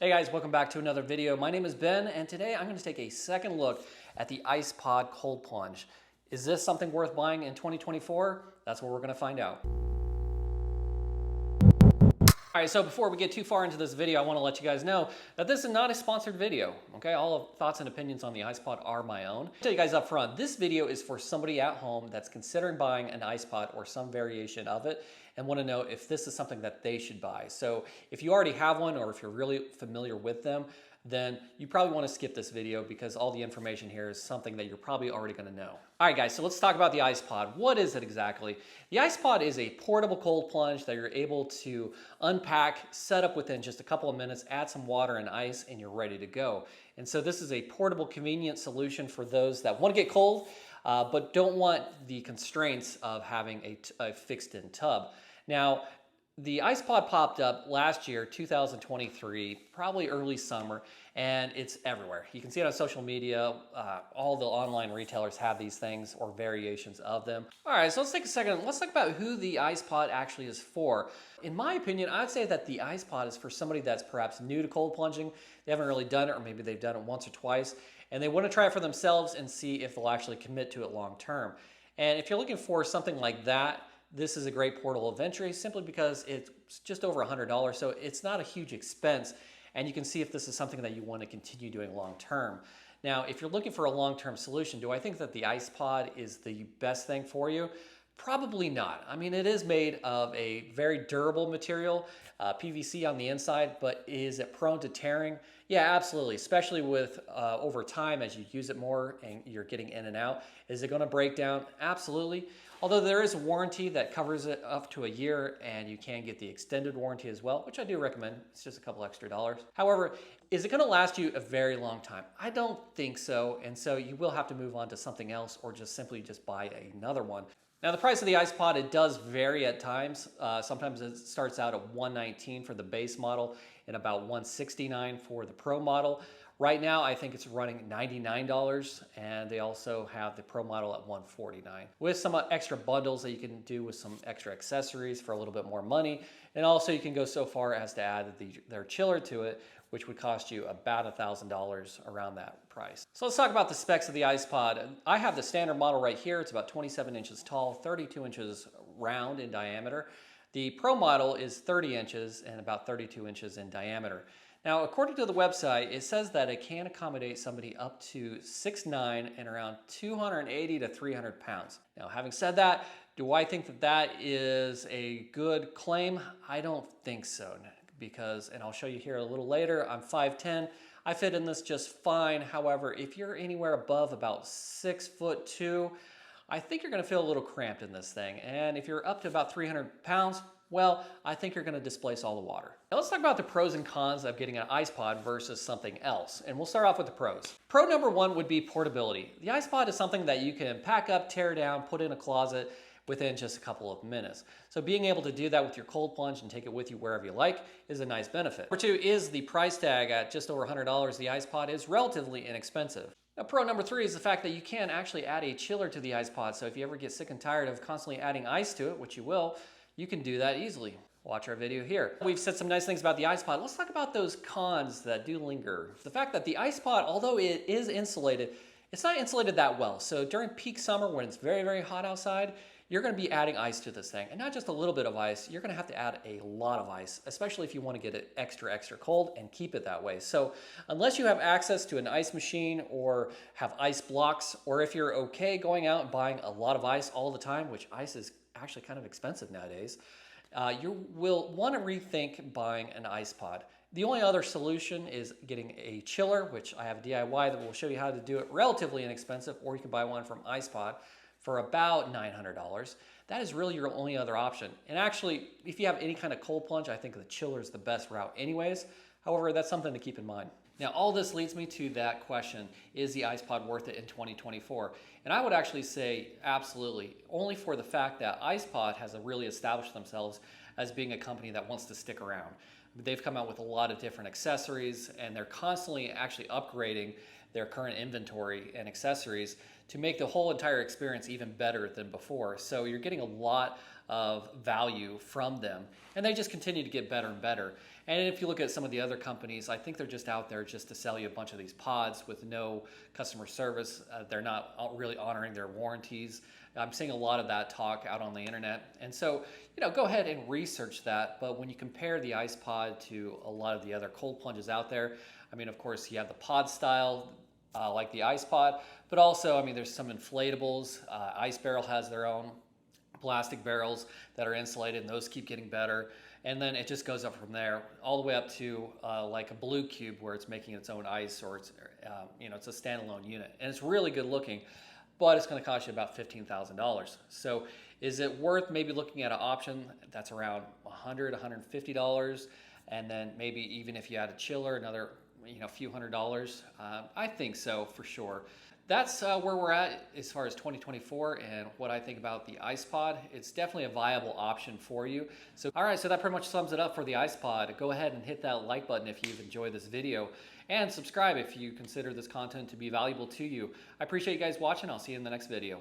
Hey guys, welcome back to another video. My name is Ben, and today I'm going to take a second look at the IcePod Cold Plunge. Is this something worth buying in 2024? That's what we're going to find out. All right, so before we get too far into this video, I want to let you guys know that this is not a sponsored video, okay? All of thoughts and opinions on the IcePod are my own. I'll tell you guys up front, this video is for somebody at home that's considering buying an IcePod or some variation of it and want to know if this is something that they should buy. So if you already have one or if you're really familiar with them, then you probably want to skip this video because all the information here is something that you're probably already going to know. All right, guys, so let's talk about the IcePod. What is it exactly? The IcePod is a portable cold plunge that you're able to unpack, set up within just a couple of minutes, add some water and ice, and you're ready to go. And so this is a portable, convenient solution for those that want to get cold, but don't want the constraints of having a fixed-in tub. Now, the IcePod popped up last year, 2023, probably early summer, and it's everywhere. You can see it on social media. All the online retailers have these things or variations of them. All right, so let's take a second. Let's talk about who the IcePod actually is for. In my opinion, I'd say that the IcePod is for somebody that's perhaps new to cold plunging. They haven't really done it, or maybe they've done it once or twice, and they want to try it for themselves and see if they'll actually commit to it long term. And if you're looking for something like that, this is a great portal of entry simply because it's just over $100, so it's not a huge expense, and you can see if this is something that you want to continue doing long term. Now, if you're looking for a long-term solution, do I think that the IcePod is the best thing for you? Probably not. I mean, it is made of a very durable material, PVC on the inside, but is it prone to tearing? Yeah, absolutely, especially with over time as you use it more and you're getting in and out. Is it going to break down? Absolutely. Although there is a warranty that covers it up to a year, and you can get the extended warranty as well, which I do recommend. It's just a couple extra dollars. However, is it going to last you a very long time? I don't think so, and so you will have to move on to something else or just simply buy another one. Now, the price of the IcePod, it does vary at times. Sometimes it starts out at $119 for the base model and about $169 for the Pro model. Right now, I think it's running $99, and they also have the Pro model at $149 with some extra bundles that you can do with some extra accessories for a little bit more money. And also, you can go so far as to add their chiller to it, which would cost you about $1,000 around that price. So let's talk about the specs of the IcePod. I have the standard model right here. It's about 27 inches tall, 32 inches round in diameter. The Pro model is 30 inches and about 32 inches in diameter. Now, according to the website, it says that it can accommodate somebody up to 6'9" and around 280 to 300 pounds. Now, having said that, do I think that that is a good claim? I don't think so, because, and I'll show you here a little later, I'm 5'10". I fit in this just fine. However, if you're anywhere above about 6'2", I think you're going to feel a little cramped in this thing. And if you're up to about 300 pounds, well, I think you're going to displace all the water. Now let's talk about the pros and cons of getting an IcePod versus something else. And we'll start off with the pros. Pro number one would be portability. The IcePod is something that you can pack up, tear down, put in a closet within just a couple of minutes. So being able to do that with your cold plunge and take it with you wherever you like is a nice benefit. Number two is the price tag at just over $100. The IcePod is relatively inexpensive. Now, pro number three is the fact that you can actually add a chiller to the IcePod. So if you ever get sick and tired of constantly adding ice to it, which you will, you can do that easily. Watch our video here. We've said some nice things about the IcePod. Let's talk about those cons that do linger. The fact that the IcePod, although it is insulated, it's not insulated that well. So during peak summer when it's very, very hot outside, you're going to be adding ice to this thing. And not just a little bit of ice, you're going to have to add a lot of ice, especially if you want to get it extra, extra cold and keep it that way. So unless you have access to an ice machine or have ice blocks, or if you're okay going out and buying a lot of ice all the time, which ice is actually kind of expensive nowadays, you will want to rethink buying an IcePod. The only other solution is getting a chiller, which I have a DIY that will show you how to do it relatively inexpensive, or you can buy one from IcePod for about $900. That is really your only other option. And actually, if you have any kind of cold plunge, I think the chiller is the best route anyways. However, that's something to keep in mind. Now, all this leads me to that question, is the IcePod worth it in 2024? And I would actually say absolutely, only for the fact that IcePod has really established themselves as being a company that wants to stick around. They've come out with a lot of different accessories, and they're constantly actually upgrading their current inventory and accessories to make the whole entire experience even better than before. So you're getting a lot of value from them, and they just continue to get better and better. And if you look at some of the other companies, I think they're just out there just to sell you a bunch of these pods with no customer service. They're not really honoring their warranties. I'm seeing a lot of that talk out on the internet. And so, go ahead and research that. But when you compare the Ice Pod to a lot of the other cold plunges out there, I mean, of course, you have the pod style, like the Ice Pod, but also, I mean, there's some inflatables. Ice Barrel has their own plastic barrels that are insulated, and those keep getting better. And then it just goes up from there, all the way up to like a Blue Cube, where it's making its own ice, or it's it's a standalone unit, and it's really good looking, but it's going to cost you about $15,000. So is it worth maybe looking at an option that's around $100, $150, and then maybe even if you add a chiller, another few $100s? I think so, for sure. That's where we're at as far as 2024 and what I think about the Ice Pod. It's definitely a viable option for you. So, all right, so that pretty much sums it up for the Ice Pod. Go ahead and hit that like button if you've enjoyed this video, and subscribe if you consider this content to be valuable to you. I appreciate you guys watching. I'll see you in the next video.